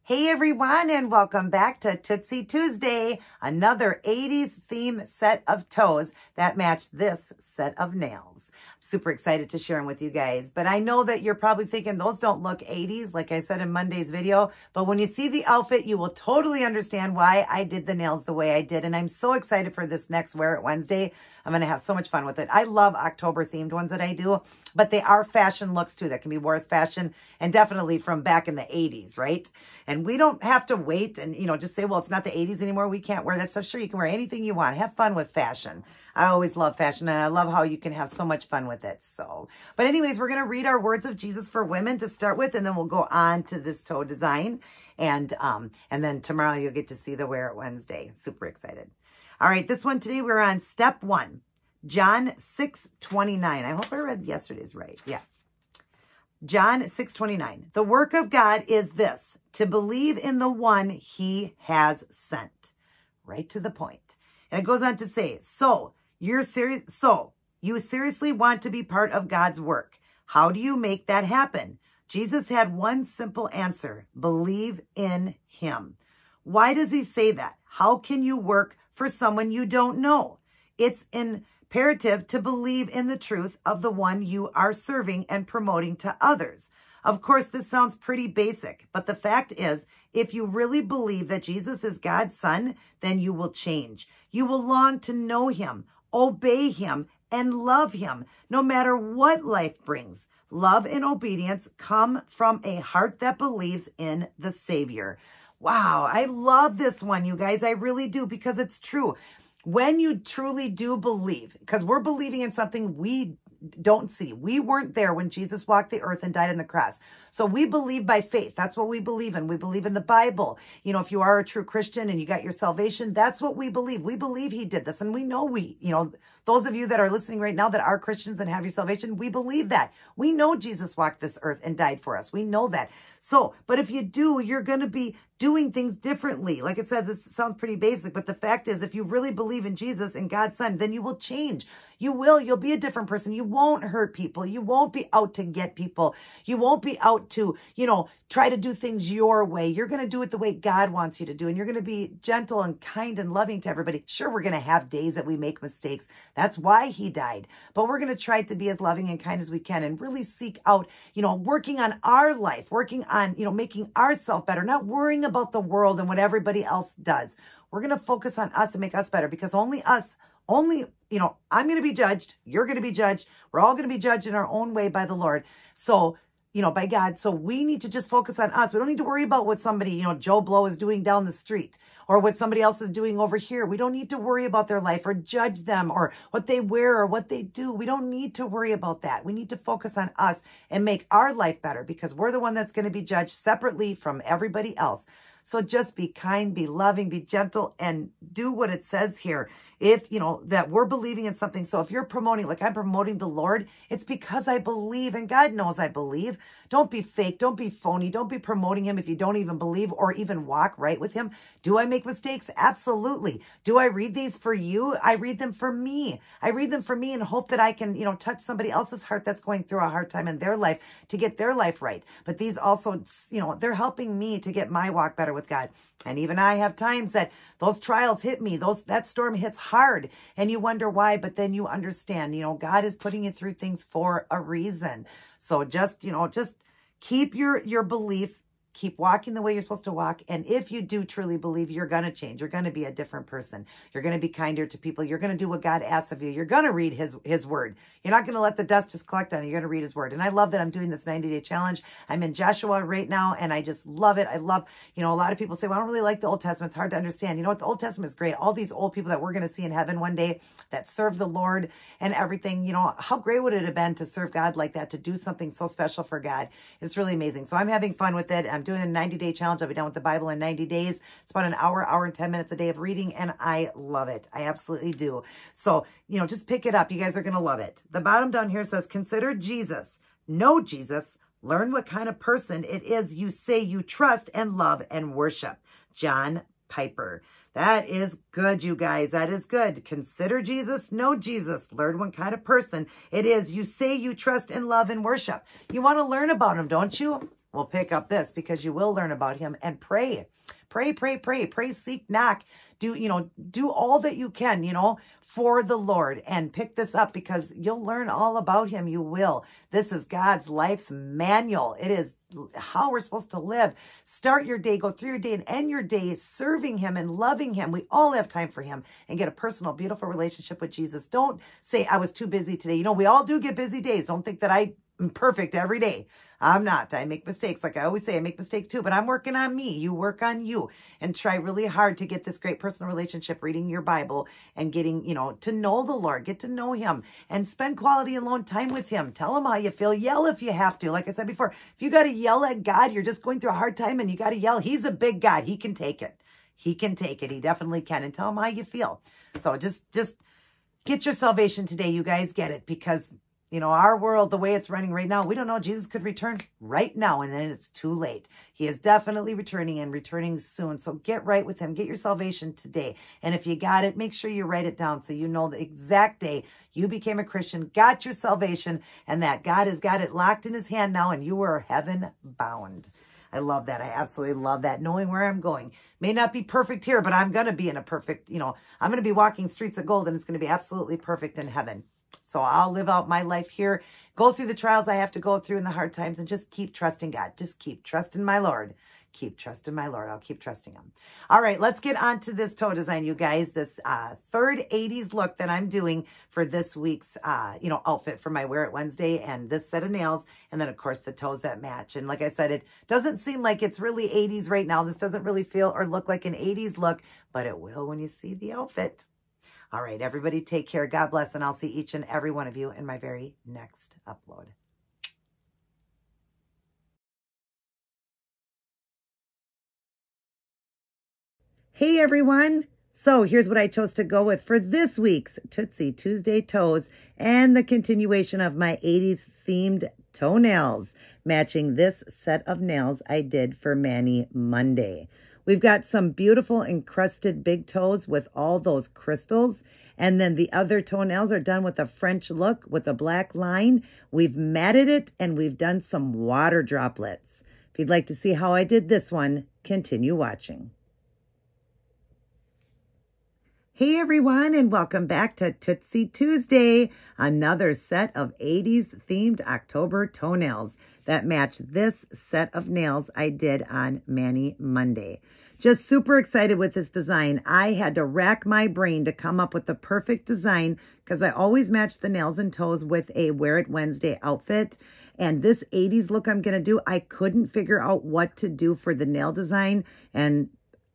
Hey everyone, and welcome back to Tootsie Tuesday, another 80s theme set of toes that match this set of nails. Super excited to share them with you guys, but I know that you're probably thinking those don't look 80s, like I said in Monday's video, but when you see the outfit, you will totally understand why I did the nails the way I did, and I'm so excited for this next Wear It Wednesday. I'm going to have so much fun with it. I love October themed ones that I do, but they are fashion looks too that can be worn as fashion, and definitely from back in the 80s, right? And we don't have to wait and, just say, well, it's not the 80s anymore. We can't wear that stuff. Sure, you can wear anything you want. Have fun with fashion. I always love fashion, and I love how you can have so much fun with it. So, but anyways, we're going to read our words of Jesus for women to start with, and then we'll go on to this toe design. And then tomorrow you'll get to see the Wear It Wednesday. Super excited. All right, this one today, we're on step 1, John 6:29. I hope I read yesterday's right. Yeah. John 6:29. The work of God is this, to believe in the one he has sent. Right to the point. And it goes on to say, so you seriously want to be part of God's work. How do you make that happen? Jesus had one simple answer: believe in him. Why does he say that? How can you work for someone you don't know? It's imperative to believe in the truth of the one you are serving and promoting to others. Of course, this sounds pretty basic, but the fact is, if you really believe that Jesus is God's son, then you will change. You will long to know him, obey him, and love him, no matter what life brings. Love and obedience come from a heart that believes in the Savior. Wow, I love this one, you guys. I really do, because it's true. When you truly do believe, because we're believing in something we don't see. We weren't there when Jesus walked the earth and died on the cross. So we believe by faith. That's what we believe in. We believe in the Bible. If you are a true Christian and you got your salvation, that's what we believe. We believe he did this. And we know those of you that are listening right now that are Christians and have your salvation, we believe that. We know Jesus walked this earth and died for us. We know that. So, but if you do, you're going to be doing things differently. Like it says, it sounds pretty basic, but the fact is, if you really believe in Jesus and God's son, then you will change. You'll be a different person. You won't hurt people. You won't be out to get people. You won't be out to, try to do things your way. You're going to do it the way God wants you to do. And you're going to be gentle and kind and loving to everybody. Sure, we're going to have days that we make mistakes. That's why he died. But we're going to try to be as loving and kind as we can and really seek out, working on our life, working on, making ourselves better, not worrying about the world and what everybody else does. We're going to focus on us and make us better, because only us, I'm going to be judged. You're going to be judged. We're all going to be judged in our own way by the Lord. So, by God. So we need to just focus on us. We don't need to worry about what somebody, Joe Blow is doing down the street or what somebody else is doing over here. We don't need to worry about their life or judge them or what they wear or what they do. We don't need to worry about that. We need to focus on us and make our life better, because we're the one that's going to be judged separately from everybody else. So just be kind, be loving, be gentle, and do what it says here. If, that we're believing in something. So if you're promoting, like I'm promoting the Lord, it's because I believe, and God knows I believe. Don't be fake. Don't be phony. Don't be promoting him if you don't even believe or even walk right with him. Do I make mistakes? Absolutely. Do I read these for you? I read them for me. I read them for me and hope that I can, touch somebody else's heart that's going through a hard time in their life to get their life right. But these also, they're helping me to get my walk better with God. And even I have times that those trials hit me. That storm hits hard and you wonder why, but then you understand, God is putting you through things for a reason. So just keep your belief, keep walking the way you're supposed to walk. And if you do truly believe, you're going to change. You're going to be a different person. You're going to be kinder to people. You're going to do what God asks of you. You're going to read his word. You're not going to let the dust just collect on you. You're going to read his word. And I love that I'm doing this 90-day challenge. I'm in Joshua right now, and I just love it. I love, a lot of people say, well, I don't really like the Old Testament. It's hard to understand. You know what? The Old Testament is great. All these old people that we're going to see in heaven one day that serve the Lord and everything, how great would it have been to serve God like that, to do something so special for God? It's really amazing. So I'm having fun with it. I'm doing a 90-day challenge. I'll be done with the Bible in 90 days. It's about an hour and 10 minutes a day of reading, and I love it. I absolutely do. So, you know, just pick it up. You guys are going to love it. The bottom down here says, consider Jesus. Know Jesus. Learn what kind of person it is you say you trust and love and worship. John Piper. That is good, you guys. That is good. Consider Jesus, know Jesus. Learn what kind of person it is you say you trust and love and worship. You want to learn about him, don't you? Well, pick up this because you will learn about him and pray. Pray, pray, pray. Pray, seek, knock. Do all that you can, for the Lord, and pick this up because you'll learn all about him. You will. This is God's life's manual. It is how we're supposed to live. Start your day, go through your day, and end your day serving him and loving him. We all have time for him and get a personal, beautiful relationship with Jesus. Don't say, I was too busy today. We all do get busy days. Don't think that I'm perfect every day. I'm not. I make mistakes. Like I always say, I make mistakes too, but I'm working on me. You work on you and try really hard to get this great personal relationship, reading your Bible and getting, to know the Lord, get to know him and spend quality alone time with him. Tell him how you feel. Yell if you have to. Like I said before, if you got to yell at God, you're just going through a hard time and you got to yell. He's a big God. He can take it. He can take it. He definitely can. And tell him how you feel. So just get your salvation today. You guys get it because our world, the way it's running right now, we don't know. Jesus could return right now, and then it's too late. He is definitely returning and returning soon. So get right with him. Get your salvation today. And if you got it, make sure you write it down so you know the exact day you became a Christian, got your salvation, and that God has got it locked in his hand now, and you are heaven bound. I love that. I absolutely love that. Knowing where I'm going. May not be perfect here, but I'm going to be in a perfect, I'm going to be walking streets of gold, and it's going to be absolutely perfect in heaven. So I'll live out my life here, go through the trials I have to go through in the hard times, and just keep trusting God. Just keep trusting my Lord. Keep trusting my Lord. I'll keep trusting him. All right, let's get on to this toe design, you guys. This third 80s look that I'm doing for this week's, outfit for my Wear It Wednesday and this set of nails. And then, of course, the toes that match. And like I said, it doesn't seem like it's really 80s right now. This doesn't really feel or look like an 80s look, but it will when you see the outfit. All right, everybody take care. God bless, and I'll see each and every one of you in my very next upload. Hey, everyone. So here's what I chose to go with for this week's Tootsie Tuesday Toes and the continuation of my 80s themed toenails, matching this set of nails I did for Mani Monday. We've got some beautiful encrusted big toes with all those crystals. And then the other toenails are done with a French look with a black line. We've matted it and we've done some water droplets. If you'd like to see how I did this one, continue watching. Hey everyone, and welcome back to Tootsie Tuesday, another set of 80s themed October toenails that match this set of nails I did on Mani Monday. Just super excited with this design. I had to rack my brain to come up with the perfect design because I always match the nails and toes with a Wear It Wednesday outfit. And this 80s look I'm going to do, I couldn't figure out what to do for the nail design, and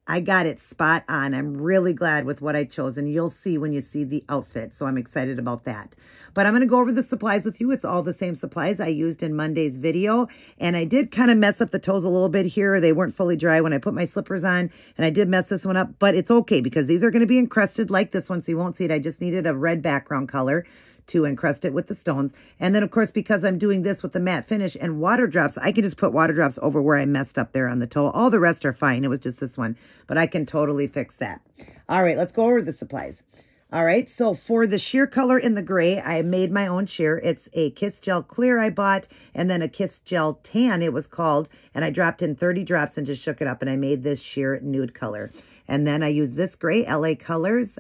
I got it spot on. I'm really glad with what I chose, and you'll see when you see the outfit. So I'm excited about that. But I'm going to go over the supplies with you. It's all the same supplies I used in Monday's video. And I did kind of mess up the toes a little bit here. They weren't fully dry when I put my slippers on, and I did mess this one up. But it's okay because these are going to be encrusted like this one, so you won't see it. I just needed a red background color to encrust it with the stones. And then, of course, because I'm doing this with the matte finish and water drops, I can just put water drops over where I messed up there on the toe. All the rest are fine. It was just this one, but I can totally fix that. All right, let's go over the supplies. All right, so for the sheer color in the gray, I made my own sheer. It's a Kiss Gel Clear I bought, and then a Kiss Gel Tan, it was called, and I dropped in 30 drops and just shook it up, and I made this sheer nude color. And then I used this gray LA Colors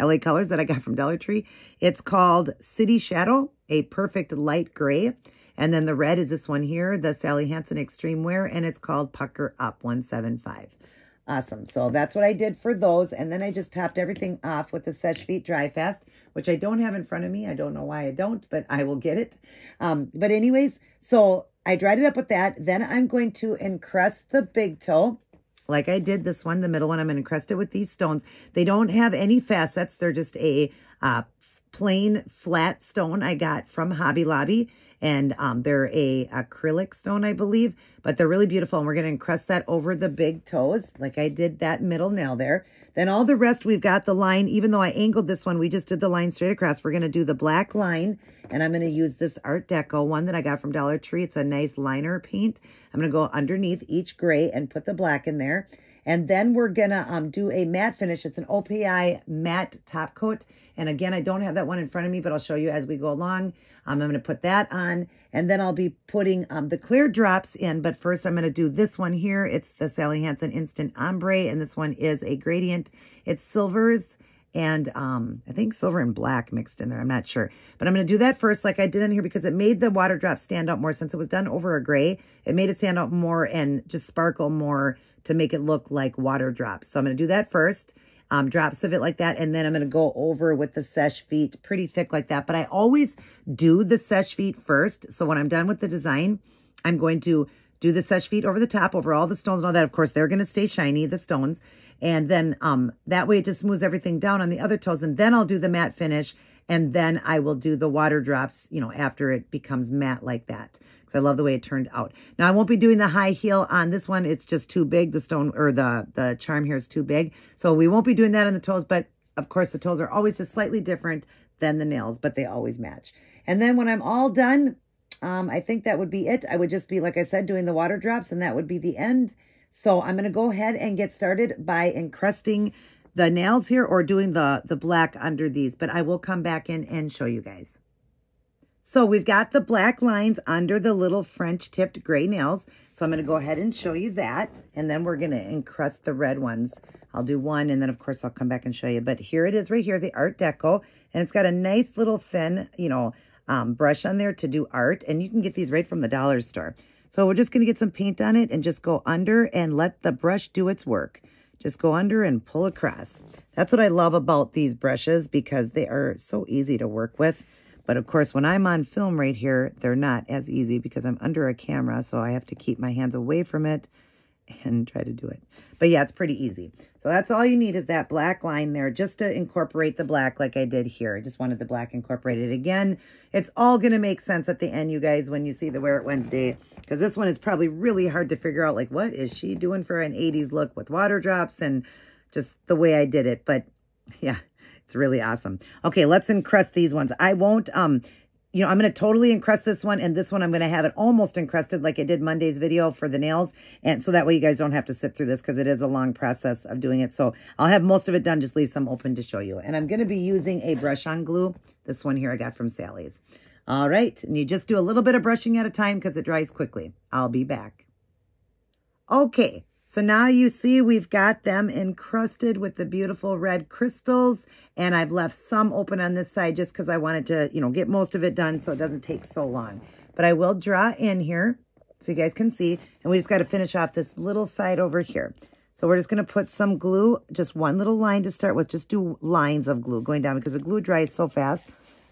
LA Colors that I got from Dollar Tree. It's called City Shadow, a perfect light gray. And then the red is this one here, the Sally Hanson Extreme Wear, and it's called Pucker Up 175. Awesome. So that's what I did for those. And then I just topped everything off with the Seche Vite Dry Fast, which I don't have in front of me. I don't know why I don't, but I will get it. But anyways, so I dried it up with that. Then I'm going to encrust the big toe. Like I did this one, the middle one, I'm going to encrust it with these stones. They don't have any facets. They're just a plain flat stone I got from Hobby Lobby. And they're a acrylic stone, I believe, but they're really beautiful. And we're going to encrust that over the big toes, like I did that middle nail there. Then all the rest, we've got the line. Even though I angled this one, we just did the line straight across. We're going to do the black line, and I'm going to use this Art Deco one that I got from Dollar Tree. It's a nice liner paint. I'm going to go underneath each gray and put the black in there. And then we're going to do a matte finish. It's an OPI matte top coat. And again, I don't have that one in front of me, but I'll show you as we go along. I'm going to put that on, and then I'll be putting the clear drops in. But first, I'm going to do this one here. It's the Sally Hansen Instant Ombre, and this one is a gradient. It's silvers and I think silver and black mixed in there. I'm not sure. But I'm going to do that first like I did in here because it made the water drop stand out more. Since it was done over a gray, it made it stand out more and just sparkle more to make it look like water drops. So I'm going to do that first. Drops of it like that, and then I'm going to go over with the sesh feet pretty thick like that. But I always do the sesh feet first. So when I'm done with the design, I'm going to do the sesh feet over the top, over all the stones and all that. Of course, they're going to stay shiny, the stones. And then that way it just smooths everything down on the other toes. And then I'll do the matte finish, and then I will do the water drops, you know, after it becomes matte like that. I love the way it turned out. Now, I won't be doing the high heel on this one. It's just too big. The stone or the charm here is too big. So we won't be doing that on the toes. But, of course, the toes are always just slightly different than the nails, but they always match. And then when I'm all done, I think that would be it. I would just be, like I said, doing the water drops, and that would be the end. So I'm going to go ahead and get started by encrusting the nails here or doing the black under these. But I will come back in and show you guys. So we've got the black lines under the little French tipped gray nails. So I'm going to go ahead and show you that. And then we're going to encrust the red ones. I'll do one, and then of course I'll come back and show you. But here it is right here, the Art Deco. And it's got a nice little thin, you know, brush on there to do art. And you can get these right from the dollar store. So we're just going to get some paint on it and just go under and let the brush do its work. Just go under and pull across. That's what I love about these brushes because they are so easy to work with. But of course, when I'm on film right here, they're not as easy because I'm under a camera. So I have to keep my hands away from it and try to do it. But yeah, it's pretty easy. So that's all you need is that black line there just to incorporate the black like I did here. I just wanted the black incorporated again. It's all going to make sense at the end, you guys, when you see the Wear It Wednesday. Because this one is probably really hard to figure out, like, what is she doing for an 80s look with water drops and just the way I did it. But yeah. It's really awesome. Okay, let's encrust these ones. I won't, you know, I'm going to totally encrust this one, and this one I'm going to have it almost encrusted like I did Monday's video for the nails. And so that way you guys don't have to sit through this because it is a long process of doing it. So I'll have most of it done, just leave some open to show you. And I'm going to be using a brush-on glue. This one here I got from Sally's. All right, and you just do a little bit of brushing at a time because it dries quickly. I'll be back. Okay. So now you see we've got them encrusted with the beautiful red crystals, and I've left some open on this side just because I wanted to, you know, get most of it done so it doesn't take so long. But I will draw in here so you guys can see, and we just got to finish off this little side over here. So we're just going to put some glue, just one little line to start with. Just do lines of glue going down because the glue dries so fast.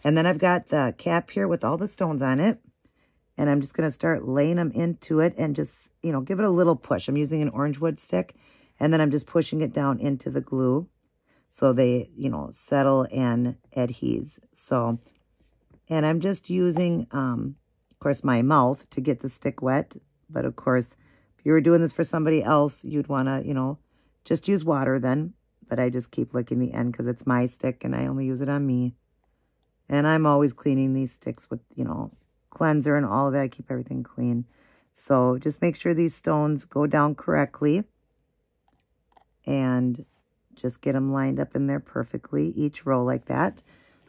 And then I've got the cap here with all the stones on it. And I'm just going to start laying them into it and just, you know, give it a little push. I'm using an orange wood stick. And then I'm just pushing it down into the glue so they, you know, settle and adhese. So, and I'm just using, of course, my mouth to get the stick wet. But, of course, if you were doing this for somebody else, you'd want to, you know, just use water then. But I just keep licking the end because it's my stick and I only use it on me. And I'm always cleaning these sticks with, you know, cleanser and all of that. I keep everything clean. So just make sure these stones go down correctly and just get them lined up in there perfectly, each row like that.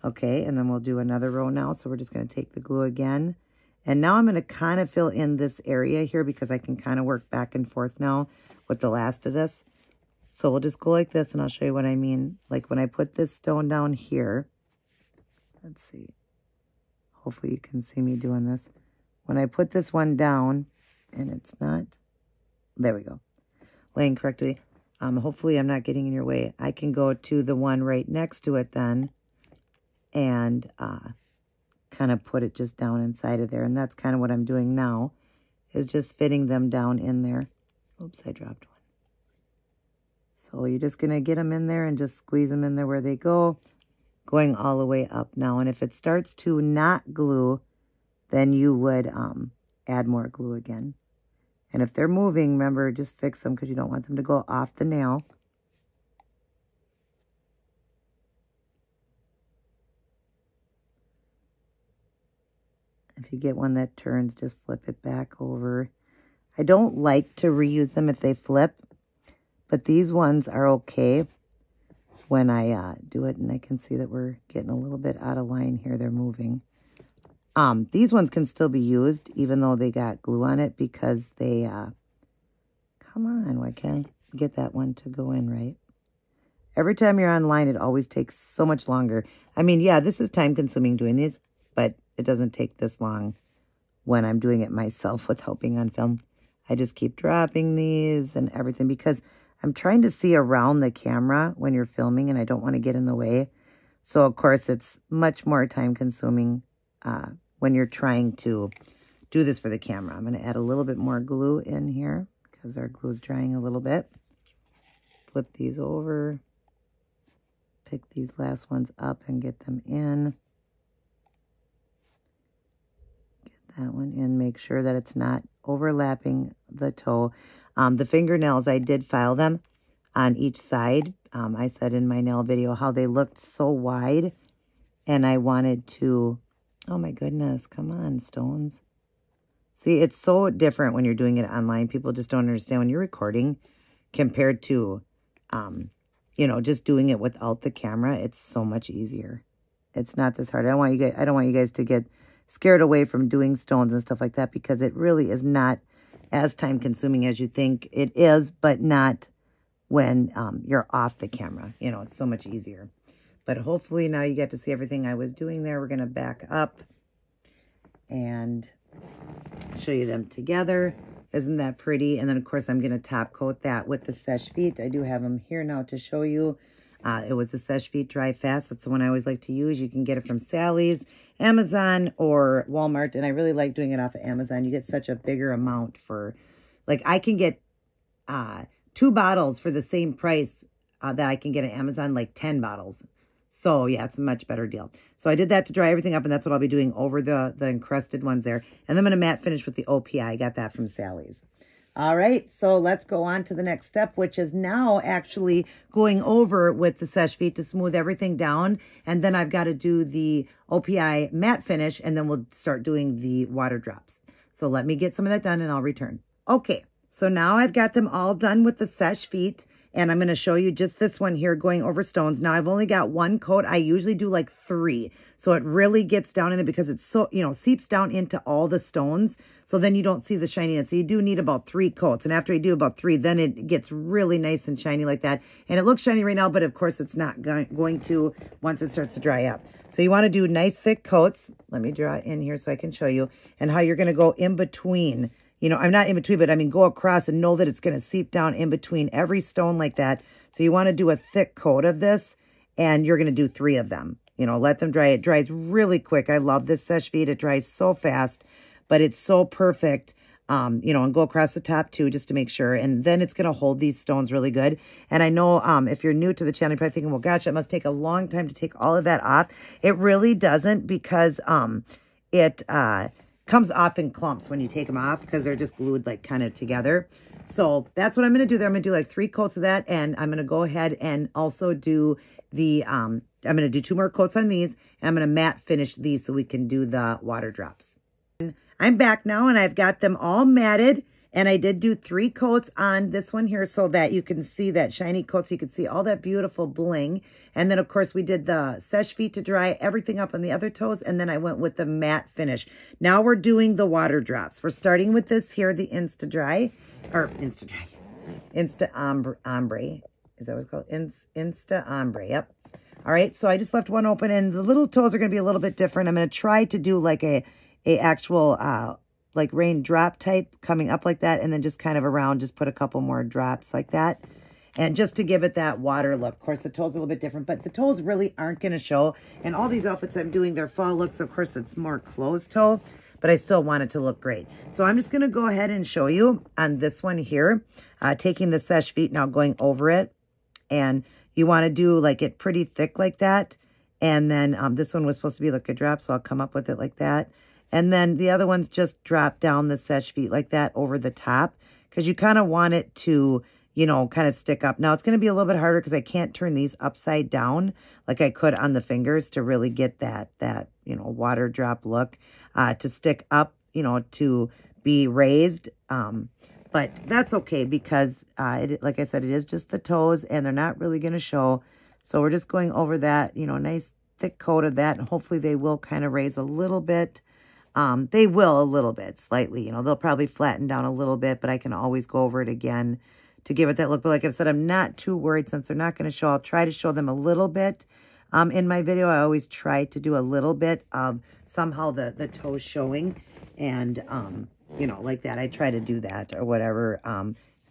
Okay, and then we'll do another row now. So we're just going to take the glue again. And now I'm going to kind of fill in this area here because I can kind of work back and forth now with the last of this. So we'll just go like this and I'll show you what I mean. Like when I put this stone down here, let's see. Hopefully you can see me doing this. When I put this one down, and it's not, there we go, laying correctly. Hopefully I'm not getting in your way. I can go to the one right next to it then, and kind of put it just down inside of there. And that's kind of what I'm doing now, is just fitting them down in there. Oops, I dropped one. So you're just going to get them in there and just squeeze them in there where they go. Going all the way up now. And if it starts to not glue, then you would add more glue again. And if they're moving, remember, just fix them because you don't want them to go off the nail. If you get one that turns, just flip it back over. I don't like to reuse them if they flip, but these ones are okay when I do it. And I can see that we're getting a little bit out of line here. They're moving. These ones can still be used even though they got glue on it because they, come on, why can't I get that one to go in right? Every time you're online, it always takes so much longer. I mean, yeah, this is time consuming doing these, but it doesn't take this long when I'm doing it myself with helping on film. I just keep dropping these and everything because I'm trying to see around the camera when you're filming and I don't want to get in the way. So, of course, it's much more time consuming when you're trying to do this for the camera. I'm going to add a little bit more glue in here because our glue is drying a little bit. Flip these over. Pick these last ones up and get them in. Get that one in. Make sure that it's not overlapping the toe. The fingernails, I did file them on each side. I said in my nail video how they looked so wide. And I wanted to... Oh my goodness, come on, stones. See, it's so different when you're doing it online. People just don't understand when you're recording compared to, you know, just doing it without the camera. It's so much easier. It's not this hard. I don't want you guys to get scared away from doing stones and stuff like that because it really is not as time consuming as you think it is, but not when you're off the camera. You know, it's so much easier. But hopefully now you get to see everything I was doing there. We're going to back up and show you them together. Isn't that pretty? And then, of course, I'm going to top coat that with the Seche Vite. I do have them here now to show you. It was the Seche Vite Dry Fast. That's the one I always like to use. You can get it from Sally's, Amazon, or Walmart. And I really like doing it off of Amazon. You get such a bigger amount for, like, I can get 2 bottles for the same price that I can get at Amazon, like 10 bottles. So, yeah, it's a much better deal. So, I did that to dry everything up, and that's what I'll be doing over the encrusted ones there. And then I'm going to matte finish with the OPI. I got that from Sally's. All right, so let's go on to the next step, which is now actually going over with the Seche Vite to smooth everything down. And then I've got to do the OPI matte finish, and then we'll start doing the water drops. So, let me get some of that done, and I'll return. Okay, so now I've got them all done with the Seche Vite. And I'm going to show you just this one here going over stones. Now, I've only got 1 coat. I usually do like 3. So it really gets down in it because it's so, you know, seeps down into all the stones. So then you don't see the shininess. So you do need about 3 coats. And after you do about 3, then it gets really nice and shiny like that. And it looks shiny right now, but of course it's not going to once it starts to dry up. So you want to do nice thick coats. Let me draw it in here so I can show you. And how you're going to go in between. You know, I'm not in between, but I mean, go across and know that it's going to seep down in between every stone like that. So you want to do a thick coat of this, and you're going to do 3 of them. You know, let them dry. It dries really quick. I love this Seche Vite. It dries so fast, but it's so perfect. You know, and go across the top too, just to make sure. And then it's going to hold these stones really good. And I know if you're new to the channel, you're probably thinking, well, gosh, it must take a long time to take all of that off. It really doesn't because it comes off in clumps when you take them off because they're just glued like kind of together. So that's what I'm going to do there. I'm going to do like 3 coats of that. And I'm going to go ahead and also do the, I'm going to do 2 more coats on these. And I'm going to matte finish these so we can do the water drops. I'm back now and I've got them all matted. And I did do 3 coats on this one here so that you can see that shiny coat. So you can see all that beautiful bling. And then, of course, we did the Seche Vite to dry everything up on the other toes. And then I went with the matte finish. Now we're doing the water drops. We're starting with this here, the Insta Ombre. Is that what it's called? Insta Ombre. Yep. All right. So I just left one open. And the little toes are going to be a little bit different. I'm going to try to do like a actual... like raindrop type coming up like that, and then just kind of around, just put a couple more drops like that. And just to give it that water look. Of course, the toes are a little bit different, but the toes really aren't going to show. And all these outfits I'm doing, their fall looks, so of course, it's more closed toe, but I still want it to look great. So I'm just going to go ahead and show you on this one here, taking the Seche Vite now going over it. And you want to do like it pretty thick like that. And then this one was supposed to be like a drop, so I'll come up with it like that. And then the other ones just drop down the sesh feet like that over the top, because you kind of want it to, you know, kind of stick up. Now, it's going to be a little bit harder because I can't turn these upside down like I could on the fingers to really get that, you know, water drop look to stick up, you know, to be raised. But that's okay because, like I said, it is just the toes and they're not really going to show. So we're just going over that, you know, nice thick coat of that. And hopefully they will kind of raise a little bit. They will a little bit, slightly. You know, they'll probably flatten down a little bit, but I can always go over it again to give it that look. But like I've said, I'm not too worried since they're not going to show. I'll try to show them a little bit. In my video, I always try to do a little bit of somehow the toes showing. And, you know, like that. I try to do that or whatever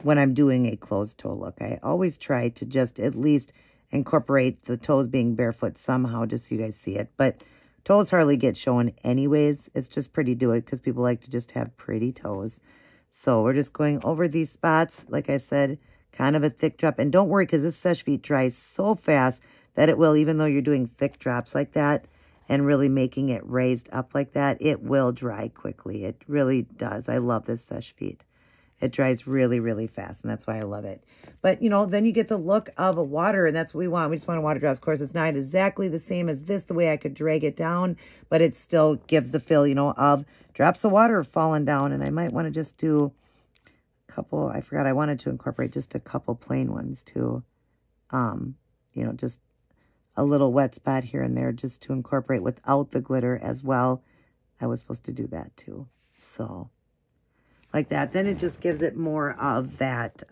when I'm doing a closed toe look. I always try to just at least incorporate the toes being barefoot somehow just so you guys see it. But toes hardly get shown anyways. It's just pretty do it because people like to just have pretty toes. So we're just going over these spots. Like I said, kind of a thick drop. And don't worry because this sesh feet dries so fast that it will, even though you're doing thick drops like that and really making it raised up like that, it will dry quickly. It really does. I love this sesh feet. It dries really, really fast, and that's why I love it. But, you know, then you get the look of a water, and that's what we want. We just want a water drops. Of course, it's not exactly the same as this, the way I could drag it down, but it still gives the feel, you know, of drops of water falling down. And I might want to just do a couple. I forgot I wanted to incorporate just a couple plain ones, too. You know, just a little wet spot here and there just to incorporate without the glitter as well. I was supposed to do that, too. So like that, then it just gives it more of that,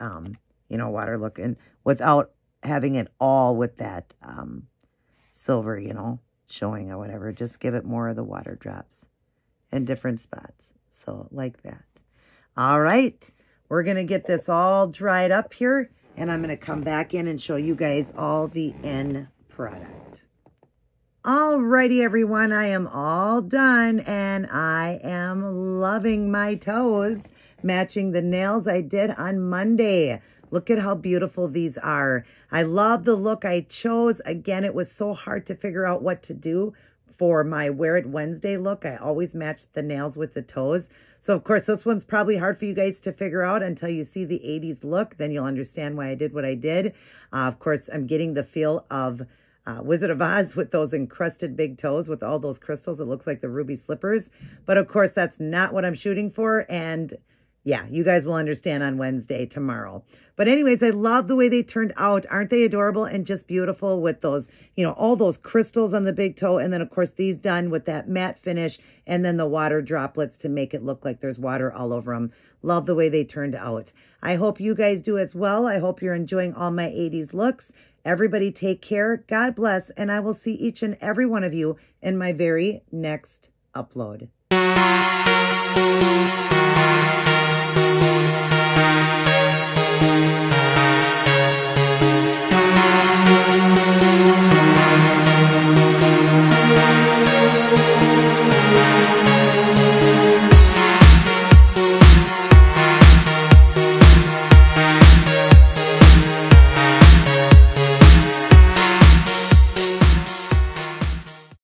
you know, water look, and without having it all with that silver, you know, showing or whatever. Just give it more of the water drops in different spots. So like that. All right, we're going to get this all dried up here, and I'm going to come back in and show you guys all the end product. Alrighty, everyone, I am all done, and I am loving my toes, matching the nails I did on Monday. Look at how beautiful these are. I love the look I chose. Again, it was so hard to figure out what to do for my Wear It Wednesday look. I always matched the nails with the toes. So, of course, this one's probably hard for you guys to figure out until you see the 80s look. Then you'll understand why I did what I did. Of course, I'm getting the feel of Wizard of Oz with those encrusted big toes with all those crystals. It looks like the ruby slippers. But of course, that's not what I'm shooting for. And yeah, you guys will understand on Wednesday, tomorrow. But anyways, I love the way they turned out. Aren't they adorable and just beautiful with those, you know, all those crystals on the big toe. And then of course, these done with that matte finish and then the water droplets to make it look like there's water all over them. Love the way they turned out. I hope you guys do as well. I hope you're enjoying all my 80s looks. Everybody take care, God bless, and I will see each and every one of you in my very next upload.